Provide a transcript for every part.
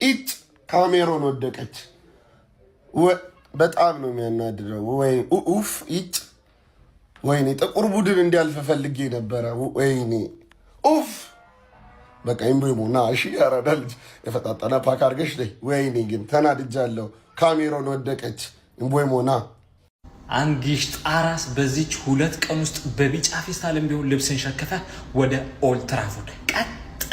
ኢጭ ካሜሮን ወደቀች። በጣም ነው የሚያናድረው። ወይ ኡፍ ኢጭ ወይኔ ጥቁር ቡድን እንዲያልፍ ፈልጌ ነበረ። ወይኔ ኡፍ በቃ ኢምቦይሞ ና እሺ፣ ያራዳ ልጅ የፈጣጠና ፓክ አድርገሽ ነይ። ወይኔ ግን ተናድጃለሁ። ካሜሮን ወደቀች። ኢምቦይሞ ና አንጊሽ ጣራስ በዚች 2 ቀን ውስጥ በቢጫ ፌስታልም ቢሆን ልብስን ሸከፈ ወደ ኦልድ ትራፎርድ ቀጥ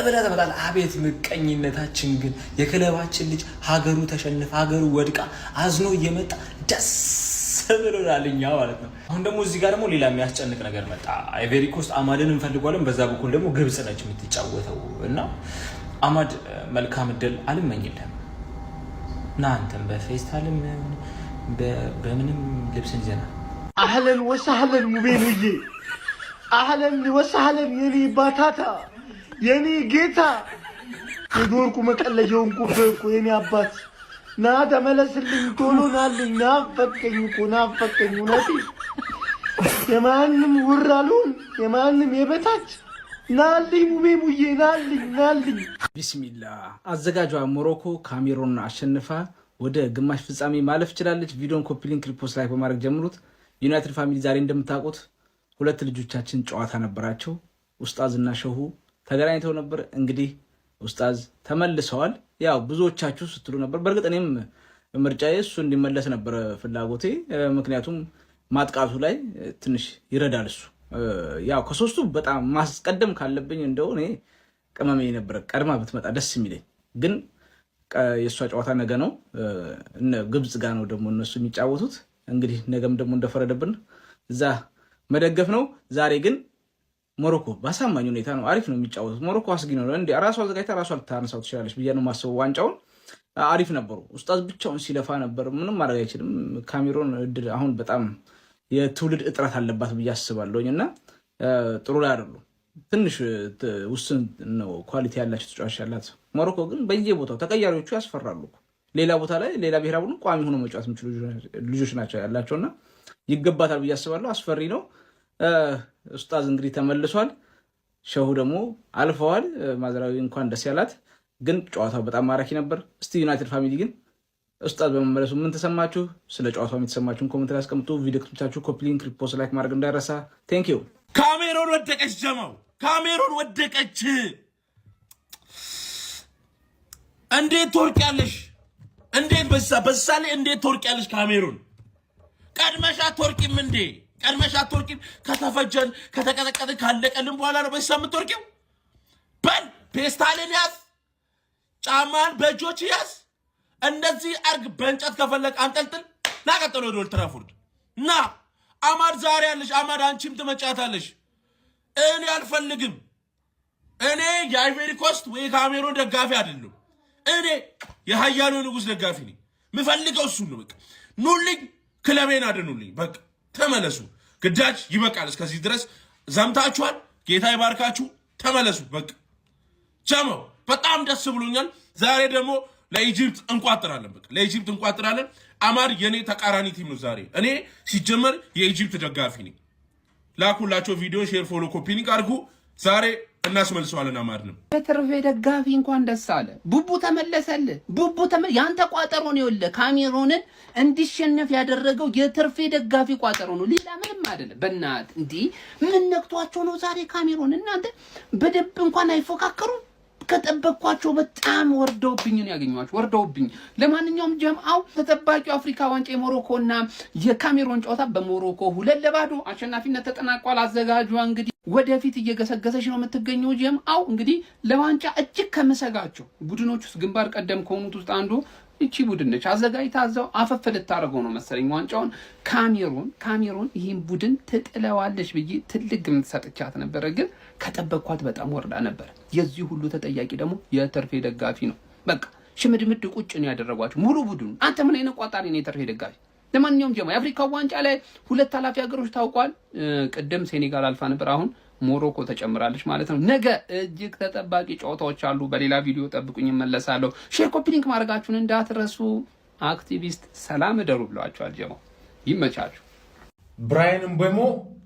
ብለህ ትመጣለህ። አቤት ምቀኝነታችን ግን የክለባችን ልጅ ሀገሩ ተሸንፈ ሀገሩ ወድቃ አዝኖ እየመጣ ደስ ብሎናል እኛ ማለት ነው። አሁን ደግሞ እዚህ ጋር ደግሞ ሌላ የሚያስጨንቅ ነገር መጣ። አይቬሪ ኮስት አማድን እንፈልጓለን፣ በዛ በኩል ደግሞ ግብጽ ነች የምትጫወተው እና አማድ መልካም እድል አልመኝልህም እና አንተም በፌስታልም በምንም ልብስን ይዘና አህለን ወሰህለን ሙቤኑዬ፣ አህለን ወሰህለን የኔ ባታታ የኔ ጌታ የዶርቁ መቀለጃውን ኩበኩ የኔ አባት ና ተመለስልኝ፣ ቶሎ ናልኝ፣ ናፈቀኝ እኮ ናፈቀኝ። እውነቴ የማንም ውራሉን የማንም የበታች ናልኝ፣ ሙቤሙዬ ናልኝ። ቢስሚላ አዘጋጇ ሞሮኮ ካሜሮን አሸንፋ ወደ ግማሽ ፍጻሜ ማለፍ ችላለች። ቪዲዮን ኮፒ ሊንክ ሪፖስት ላይ በማድረግ ጀምሩት። ዩናይትድ ፋሚሊ ዛሬ እንደምታውቁት 2 ልጆቻችን ጨዋታ ነበራቸው። ኡስታዝ እና ሸሁ ተገናኝተው ነበር። እንግዲህ ኡስታዝ ተመልሰዋል። ያው ብዙዎቻችሁ ስትሉ ነበር። በእርግጥ እኔም ምርጫዬ እሱ እንዲመለስ ነበር ፍላጎቴ። ምክንያቱም ማጥቃቱ ላይ ትንሽ ይረዳል እሱ። ያው ከሶስቱ በጣም ማስቀደም ካለብኝ እንደው እኔ ቅመሜ ነበር ቀድማ ብትመጣ ደስ የሚለኝ። ግን የእሷ ጨዋታ ነገ ነው፣ ግብጽ ጋር ነው ደግሞ እነሱ የሚጫወቱት። እንግዲህ ነገም ደግሞ እንደፈረደብን እዛ መደገፍ ነው። ዛሬ ግን ሞሮኮ በአሳማኝ ሁኔታ ነው፣ አሪፍ ነው የሚጫወቱት። ሞሮኮ አስጊ ነው። እንዲ ራሷ አዘጋጅታ ራሷ ልታነሳው ትችላለች ብዬ ነው የማስበው። ዋንጫውን አሪፍ ነበሩ። ኡስታዝ ብቻውን ሲለፋ ነበር፣ ምንም ማድረግ አይችልም። ካሜሮን እድል አሁን በጣም የትውልድ እጥረት አለባት ብዬ አስባለሁኝ እና ጥሩ ላይ አይደሉ። ትንሽ ውስን ነው ኳሊቲ ያላቸው ተጫዋች ያላት። ሞሮኮ ግን በየቦታው ተቀያሪዎቹ ያስፈራሉ። ሌላ ቦታ ላይ ሌላ ብሔራዊ ቡድን ቋሚ ሆኖ መጫወት የሚችሉ ልጆች ናቸው ያላቸውና ይገባታል ብዬ አስባለሁ። አስፈሪ ነው። ኡስታዝ እንግዲህ ተመልሷል። ሸሁ ደግሞ አልፈዋል። ማዘራዊ እንኳን ደስ ያላት። ግን ጨዋታው በጣም ማራኪ ነበር። እስቲ ዩናይትድ ፋሚሊ ግን ኡስታዝ በመመለሱ ምን ተሰማችሁ? ስለ ጨዋታው የተሰማችሁን ኮሜንት ላይ አስቀምጡ። ቪዲዮ ክሊፖቻችሁ ኮፒ ሊንክ ሪፖስት ላይክ ማድረግ እንዳይረሳ። ቴንክ ዩ። ካሜሮን ወደቀች ጀማው፣ ካሜሮን ወደቀች። እንዴት ትወርቂያለሽ? እንዴት በዛ ላይ እንዴት ትወርቂያለሽ? ካሜሮን ቀድመሽ አትወርቂም እንዴ? ቀድመሽ አትወርቂም? ከተፈጀን ከተቀጠቀጥን ካለቀልን በኋላ ነው በዛ የምትወርቂው? በል ፔስታልን ያዝ፣ ጫማን በእጆች ያዝ፣ እንደዚህ አርግ። በእንጨት ከፈለግ አንጠልጥል። ና ቀጥሎ ወደ ኦልድ ትራፎርድ ና። አማድ ዛሬ ያለሽ፣ አማድ አንቺም ትመጫታለሽ። እኔ አልፈልግም። እኔ የአይቬሪ ኮስት ወይ ካሜሮን ደጋፊ አይደለም። እኔ የሀያሉ ንጉስ ደጋፊ ነኝ። ምፈልገው እሱን ነው። በቃ ኑልኝ፣ ክለቤን አድኑልኝ። በቃ ተመለሱ። ግዳጅ ይበቃል። እስከዚህ ድረስ ዘምታችኋል። ጌታ ይባርካችሁ። ተመለሱ። በቃ ጀማው በጣም ደስ ብሎኛል። ዛሬ ደግሞ ለኢጂፕት እንቋጥራለን። በቃ ለኢጂፕት እንቋጥራለን። አማድ የኔ ተቃራኒ ቲም ነው ዛሬ። እኔ ሲጀመር የኢጂፕት ደጋፊ ነኝ። ላኩላቸው ቪዲዮ ሼር፣ ፎሎ፣ ኮፒ ሊንክ አድርጉ። ዛሬ እናስመልሰዋለን። አማድ ነው የትርፌ ደጋፊ እንኳን ደስ አለ። ቡቡ ተመለሰልህ። ያንተ ቋጠሮ ነው። ይኸውልህ ካሜሮንን እንዲሸነፍ ያደረገው የትርፌ ደጋፊ ቋጠሮ ነው፣ ሌላ ምንም አይደለም። በእናትህ እንዲህ ምን ነክቷቸው ነው ዛሬ ካሜሮን? እናንተ በደብ እንኳን አይፎካከሩም። ከጠበቅኳቸው በጣም ወርደውብኝ ነው ያገኘኋቸው፣ ወርደውብኝ። ለማንኛውም ጀምአው ተጠባቂው አፍሪካ ዋንጫ የሞሮኮና የካሜሮን ጨዋታ በሞሮኮ 2-0 አሸናፊነት ተጠናቋል። አዘጋጇ እንግዲህ ወደፊት እየገሰገሰች ነው የምትገኘው። ጀምአው እንግዲህ ለዋንጫ እጅግ ከመሰጋቸው ቡድኖች ውስጥ ግንባር ቀደም ከሆኑት ውስጥ አንዱ እቺ ቡድን ነች። አዘጋጅታ እዛው አፈፍ ልታደርገው ነው መሰለኝ ዋንጫውን። ካሜሮን ይህን ቡድን ትጥለዋለች ብዬ ትልቅ ግምት ሰጥቻት ነበረ፣ ግን ከጠበቅኳት በጣም ወርዳ ነበር። የዚህ ሁሉ ተጠያቂ ደግሞ የትርፌ ደጋፊ ነው። በቃ ሽምድምድ ቁጭ ነው ያደረጓቸው ሙሉ ቡድኑ። አንተ ምን አይነት ቋጣሪ ነው የትርፌ ደጋፊ? ለማንኛውም ጀማ የአፍሪካ ዋንጫ ላይ 2 ኃላፊ ሀገሮች ታውቋል። ቅድም ሴኔጋል አልፋ ነበር፣ አሁን ሞሮኮ ተጨምራለች ማለት ነው። ነገ እጅግ ተጠባቂ ጨዋታዎች አሉ። በሌላ ቪዲዮ ጠብቁኝ፣ እመለሳለሁ። ሼር ኮፒ ሊንክ ማድረጋችሁን እንዳትረሱ። አክቲቪስት ሰላም እደሩ ብለዋቸዋል። ጀማው ይመቻችሁ። ብራያን ምቤሞ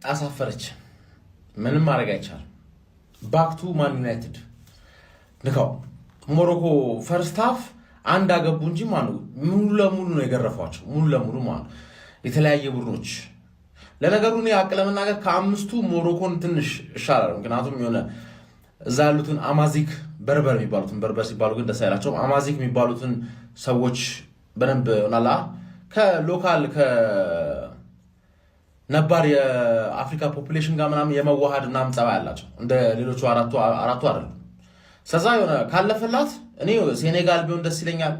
አሳፈረች። ምንም ማድረግ አይቻልም። ባክ ቱ ማን ዩናይትድ ንካው። ሞሮኮ ፈርስት ሃፍ አንድ አገቡ እንጂ ማኑ ሙሉ ለሙሉ ነው የገረፏቸው። ሙሉ ለሙሉ ማኑ የተለያየ ቡድኖች። ለነገሩ እኔ አቅለመናገር ከአምስቱ ሞሮኮን ትንሽ ይሻላል። ምክንያቱም የሆነ እዛ ያሉትን አማዚክ በርበር የሚባሉትን በርበር ሲባሉ ግን ደስ አይላቸውም። አማዚክ የሚባሉትን ሰዎች በደንብ ሆናላ ከሎካል ከነባር የአፍሪካ ፖፑሌሽን ጋር ምናምን የመዋሃድ ምናምን ጸባይ ያላቸው እንደ ሌሎቹ አራቱ አይደሉም። ስለዛ የሆነ ካለፈላት እኔ ሴኔጋል ቢሆን ደስ ይለኛል፣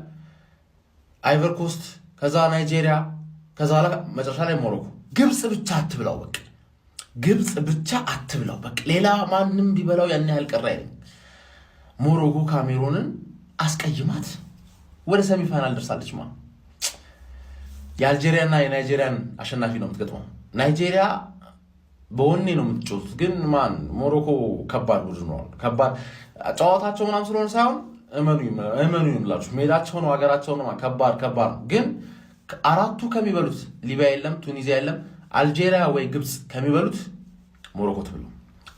አይቨር ኮስት፣ ከዛ ናይጄሪያ፣ ከዛ መጨረሻ ላይ ሞሮኮ። ግብፅ ብቻ አትብላው በቃ ግብፅ ብቻ አትብላው በቃ ሌላ ማንም ቢበላው ያን ያህል ቀረ አይደለም። ሞሮኮ ካሜሩንን አስቀይማት ወደ ሰሚፋይናል ደርሳለች ማለት የአልጄሪያና የናይጄሪያን አሸናፊ ነው የምትገጥመው። ናይጄሪያ በወኔ ነው የምትጮቱት፣ ግን ማን ሞሮኮ ከባድ ቡድን ነው። ከባድ ጨዋታቸው ምናምን ስለሆነ ሳይሆን እመኑኝ ብላችሁ ሜዳቸው ነው ሀገራቸው ነው። ከባድ ነው። ግን አራቱ ከሚበሉት ሊቢያ የለም፣ ቱኒዚያ የለም፣ አልጄሪያ ወይ ግብፅ ከሚበሉት ሞሮኮ ትብለው።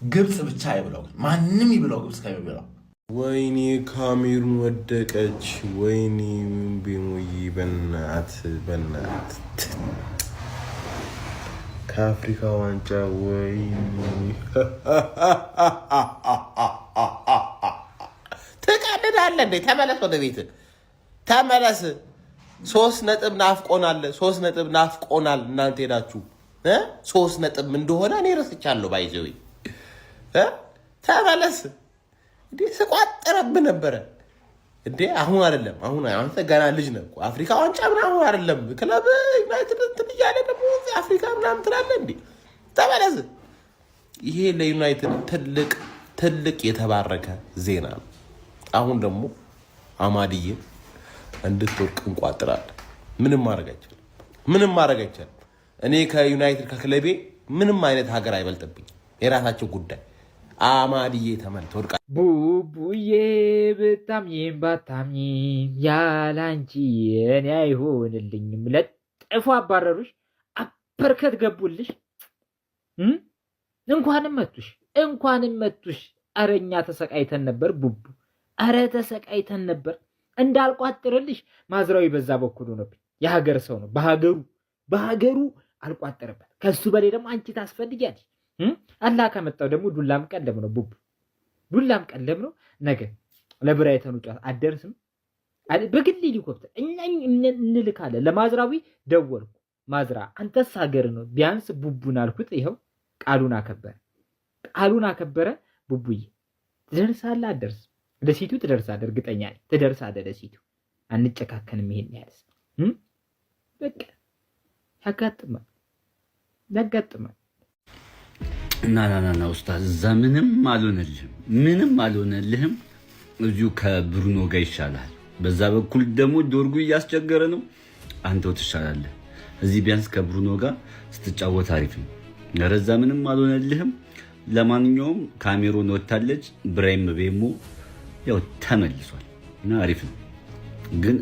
ግብፅ ብቻ አይብለው፣ ማንም ይብለው ግብፅ ከሚበላው። ወይኔ ካሜሩን ወደቀች። ወይኔ ቤሙይ በናት ከአፍሪካ ዋንጫ ወይኔ ትቀልዳለህ እንዴ? ተመለስ፣ ወደ ቤት ተመለስ። 3 ነጥብ ናፍቆናል። 3 ነጥብ ናፍቆናል። እናንተ ሄዳችሁ 3 ነጥብ እንደሆነ እኔ ረስቻለሁ። ባይዘው ተመለስ። እንዴ ስቋጥረብህ ነበረ እንዴ? አሁን አይደለም። አሁን አንተ ገና ልጅ ነህ እኮ። አፍሪካ ዋንጫ ምናምን አይደለም ክለብ ዩናይትድ እንትን እያለ ደግሞ አፍሪካ ምናምን ትላለህ እንዴ? ተመለስ። ይሄ ለዩናይትድ ትልቅ የተባረከ ዜና ነው። አሁን ደግሞ አማድዬ እንድትወርቅ እንቋጥራለን። ምንም ማድረግ አይቻልም። እኔ ከዩናይትድ ከክለቤ ምንም አይነት ሀገር አይበልጥብኝ። የራሳቸው ጉዳይ። አማድዬ ተመልቶ ወርቃ ቡቡዬ ብታምኚም ባታምኚም ያላንቺ እኔ አይሆንልኝም። ለጥፎ አባረሩሽ፣ አበርከት ገቡልሽ። እንኳንም መቱሽ። አረኛ ተሰቃይተን ነበር ቡቡ፣ አረ ተሰቃይተን ነበር። እንዳልቋጥርልሽ ማዝራዊ በዛ በኩል ሆነብኝ። የሀገር ሰው ነው፣ በሀገሩ አልቋጠረበት። ከሱ በላይ ደግሞ አንቺ ታስፈልጊያለሽ። አላህ ከመጣው ደግሞ ዱላም ቀለም ነው ቡቡ፣ ዱላም ቀለም ነው። ነገ ለብራይተኑ ጨዋታ አደርስም በግል ሄሊኮፕተር እኛ እንልካለን። ለማዝራዊ ደወልኩ። ማዝራ አንተስ ሀገር ነው ቢያንስ ቡቡን አልኩት። ይኸው ቃሉን አከበረ። ቡቡዬ ትደርሳለህ። አደርስ ለሲቱ ትደርሳለህ። እርግጠኛ ነኝ ትደርሳለህ ለሲቱ። አንጨካከንም። ይሄን ያህልስ በቃ ያጋጥማል። ና ኡስታዝ፣ እዛ ምንም አልሆነልህም። እዚሁ ከብሩኖ ጋር ይሻላል። በዛ በኩል ደግሞ ዶርጉ እያስቸገረ ነው። አንተው ትሻላለህ። እዚህ ቢያንስ ከብሩኖ ጋር ስትጫወት አሪፍ ነው። ረዛ ምንም አልሆነልህም። ለማንኛውም ካሜሩን ወታለች። ብራሂም ቤሞ ያው ተመልሷል እና አሪፍ ነው። ግን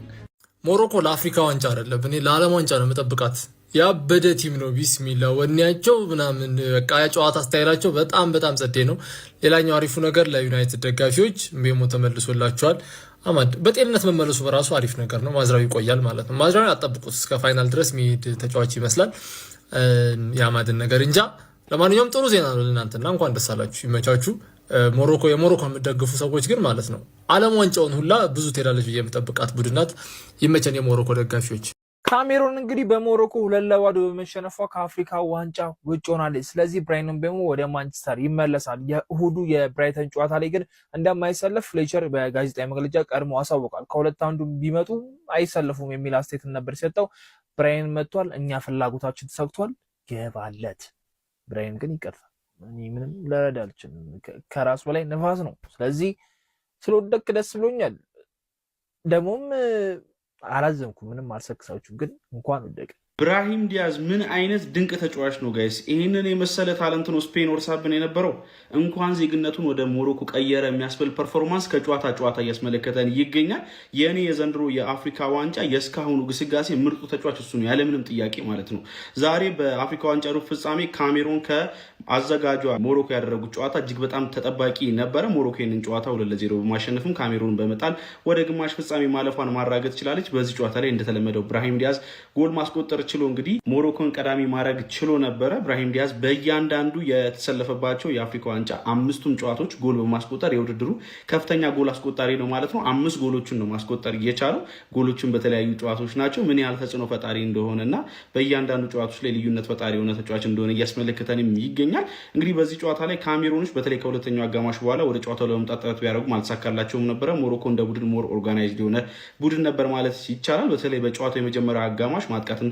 ሞሮኮ ለአፍሪካ ዋንጫ አይደለም፣ እኔ ለዓለም ዋንጫ ነው የምጠብቃት። ያበደ ቲም ነው። ቢስሚላ ወኔያቸው ምናምን በቃ የጨዋታ ስታይላቸው በጣም ጸዴ ነው። ሌላኛው አሪፉ ነገር ለዩናይትድ ደጋፊዎች ቤሞ ተመልሶላቸዋል። አማድ በጤንነት መመለሱ በራሱ አሪፍ ነገር ነው። ማዝራዊ ይቆያል ማለት ነው። ማዝራዊ አጠብቁት፣ እስከ ፋይናል ድረስ የሚሄድ ተጫዋች ይመስላል። የአማድን ነገር እንጃ። ለማንኛውም ጥሩ ዜና ነው ለእናንተና እንኳን ደስ አላችሁ፣ ይመቻችሁ። የሞሮኮ የምትደግፉ ሰዎች ግን ማለት ነው ዓለም ዋንጫውን ሁላ ብዙ ትሄዳለች ብዬ የምጠብቃት ቡድናት። ይመቸን የሞሮኮ ደጋፊዎች። ካሜሩን እንግዲህ በሞሮኮ 2-2 በመሸነፏ ከአፍሪካ ዋንጫ ውጭ ሆናለች። ስለዚህ ብራይተን ቤሞ ወደ ማንቸስተር ይመለሳል። የእሁዱ የብራይተን ጨዋታ ላይ ግን እንደማይሰለፍ ፍሌቸር በጋዜጣዊ መግለጫ ቀድሞ አሳውቋል። ከሁለት አንዱ ቢመጡ አይሰለፉም የሚል አስተያየት ነበር የሰጠው። ብራይተን መጥቷል፣ እኛ ፍላጎታችን ተሰክቷል፣ ገባለት። ብራይተን ግን ይቀርታል። ምንም ልረዳ አልችልም። ከራሱ በላይ ነፋስ ነው። ስለዚህ ስለወደቅ ደስ ብሎኛል። ደግሞም አላዘንኩም፣ ምንም አልሰክሳችሁም። ግን እንኳን ወደቀ ብራሂም ዲያዝ ምን አይነት ድንቅ ተጫዋች ነው ጋይስ! ይህንን የመሰለ ታለንት ነው ስፔን ወርሳብን የነበረው። እንኳን ዜግነቱን ወደ ሞሮኮ ቀየረ የሚያስብል ፐርፎርማንስ ከጨዋታ ጨዋታ እያስመለከተን ይገኛል። የኔ የዘንድሮ የአፍሪካ ዋንጫ የእስካሁኑ ግስጋሴ ምርጡ ተጫዋች እሱ ነው ያለምንም ጥያቄ ማለት ነው። ዛሬ በአፍሪካ ዋንጫ ሩብ ፍጻሜ ካሜሮን ከአዘጋጇ ሞሮኮ ያደረጉት ጨዋታ እጅግ በጣም ተጠባቂ ነበረ። ሞሮኮ ይህንን ጨዋታ 2-0 በማሸነፍም ካሜሮን በመጣል ወደ ግማሽ ፍጻሜ ማለፏን ማራገጥ ችላለች። በዚህ ጨዋታ ላይ እንደተለመደው ብራሂም ዲያዝ ጎል ማስቆጠር ችሎ እንግዲህ ሞሮኮን ቀዳሚ ማድረግ ችሎ ነበረ። ብራሂም ዲያዝ በእያንዳንዱ የተሰለፈባቸው የአፍሪካ ዋንጫ 5ቱም ጨዋታዎች ጎል በማስቆጠር የውድድሩ ከፍተኛ ጎል አስቆጣሪ ነው ማለት ነው። 5 ጎሎችን ነው ማስቆጠር እየቻለው። ጎሎችን በተለያዩ ጨዋታዎች ናቸው። ምን ያህል ተጽዕኖ ፈጣሪ እንደሆነና በእያንዳንዱ ጨዋታዎች ላይ ልዩነት ፈጣሪ የሆነ ተጫዋች እንደሆነ እያስመለከተንም ይገኛል። እንግዲህ በዚህ ጨዋታ ላይ ካሜሮኖች በተለይ ከሁለተኛው አጋማሽ በኋላ ወደ ጨዋታው ለመምጣት ጥረት ቢያደርጉም አልተሳካላቸውም ነበረ። ሞሮኮ እንደ ቡድን ሞር ኦርጋናይዝድ የሆነ ቡድን ነበር ማለት ይቻላል። በተለይ በጨዋታው የመጀመሪያ አጋማሽ ማጥቃትን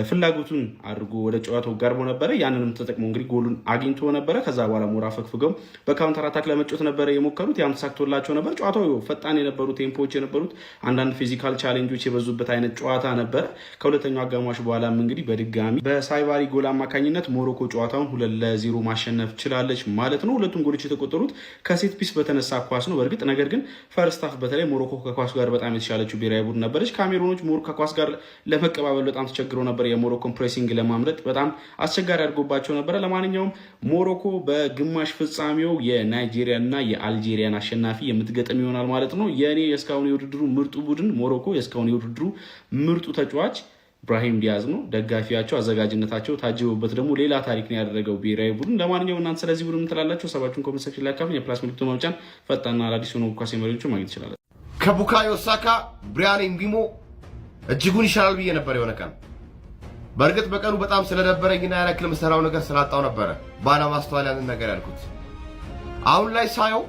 ፍላጎቱን አድርጎ ወደ ጨዋታው ጋርቦ ነበረ። ያንንም ተጠቅሞ እንግዲህ ጎሉን አግኝቶ ነበረ። ከዛ በኋላ ሞራ ፈግፍገው በካውንተር አታክ ለመጫወት ነበረ የሞከሩት። ያም ተሳክቶላቸው ነበር። ጨዋታው ፈጣን የነበሩ ቴምፖዎች የነበሩት አንዳንድ ፊዚካል ቻሌንጆች የበዙበት አይነት ጨዋታ ነበረ። ከሁለተኛው አጋማሽ በኋላም እንግዲህ በድጋሚ በሳይባሪ ጎል አማካኝነት ሞሮኮ ጨዋታውን 2-0 ማሸነፍ ችላለች ማለት ነው። ሁለቱም ጎሎች የተቆጠሩት ከሴት ፒስ በተነሳ ኳስ ነው በእርግጥ ነገር ግን ፈርስት ሃፍ በተለይ ሞሮኮ ከኳስ ጋር በጣም የተሻለችው ብሔራዊ ቡድን ነበረች። ካሜሮኖች ከኳስ ጋር ለመቀባበል በጣም ተቸግረው ነበር። የሞሮኮን ፕሬሲንግ ለማምለጥ በጣም አስቸጋሪ አድርጎባቸው ነበረ። ለማንኛውም ሞሮኮ በግማሽ ፍጻሜው የናይጄሪያ እና የአልጄሪያን አሸናፊ የምትገጥም ይሆናል ማለት ነው። የእኔ የእስካሁን የውድድሩ ምርጡ ቡድን ሞሮኮ፣ የእስካሁን የውድድሩ ምርጡ ተጫዋች ብራሂም ዲያዝ ነው። ደጋፊያቸው አዘጋጅነታቸው ታጅበውበት ደግሞ ሌላ ታሪክ ነው ያደረገው ብሔራዊ ቡድን። ለማንኛውም እናንተ ስለዚህ ቡድን ትላላችሁ? ሰባችሁን ኮሜንት ሴክሽን ላይ አካፍሉ። የፕላስ ምልክቱ መምጫን ፈጣንና አዳዲስ ሆኖ ኳስ መሪዎችን ማግኘት ይችላል። ከቡካዮ ሳካ ብሪያን ኤምቢሞ እጅጉን ይሻላል ብዬ ነበር የሆነ ቀን። በእርግጥ በቀኑ በጣም ስለደበረኝና ያለክል መሰራው ነገር ስላጣው ነበረ ባለማስተዋል ያንን ነገር ያልኩት። አሁን ላይ ሳየው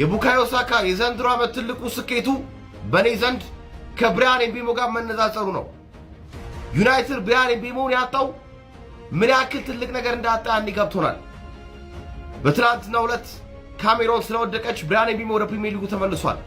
የቡካዮ ሳካ የዘንድሮ ዓመት ትልቁ ስኬቱ በኔ ዘንድ ከብሪያን ኤምቢሞ ጋር መነጻጸሩ ነው። ዩናይትድ ብሪያን ኤምቢሞን ያጣው ምን ያክል ትልቅ ነገር እንዳጣ ያኔ ገብቶናል። በትናንትናው ዕለት ካሜሮን ስለወደቀች ብሪያን ኤምቢሞ ወደ ፕሪሚየር ሊጉ ተመልሷል።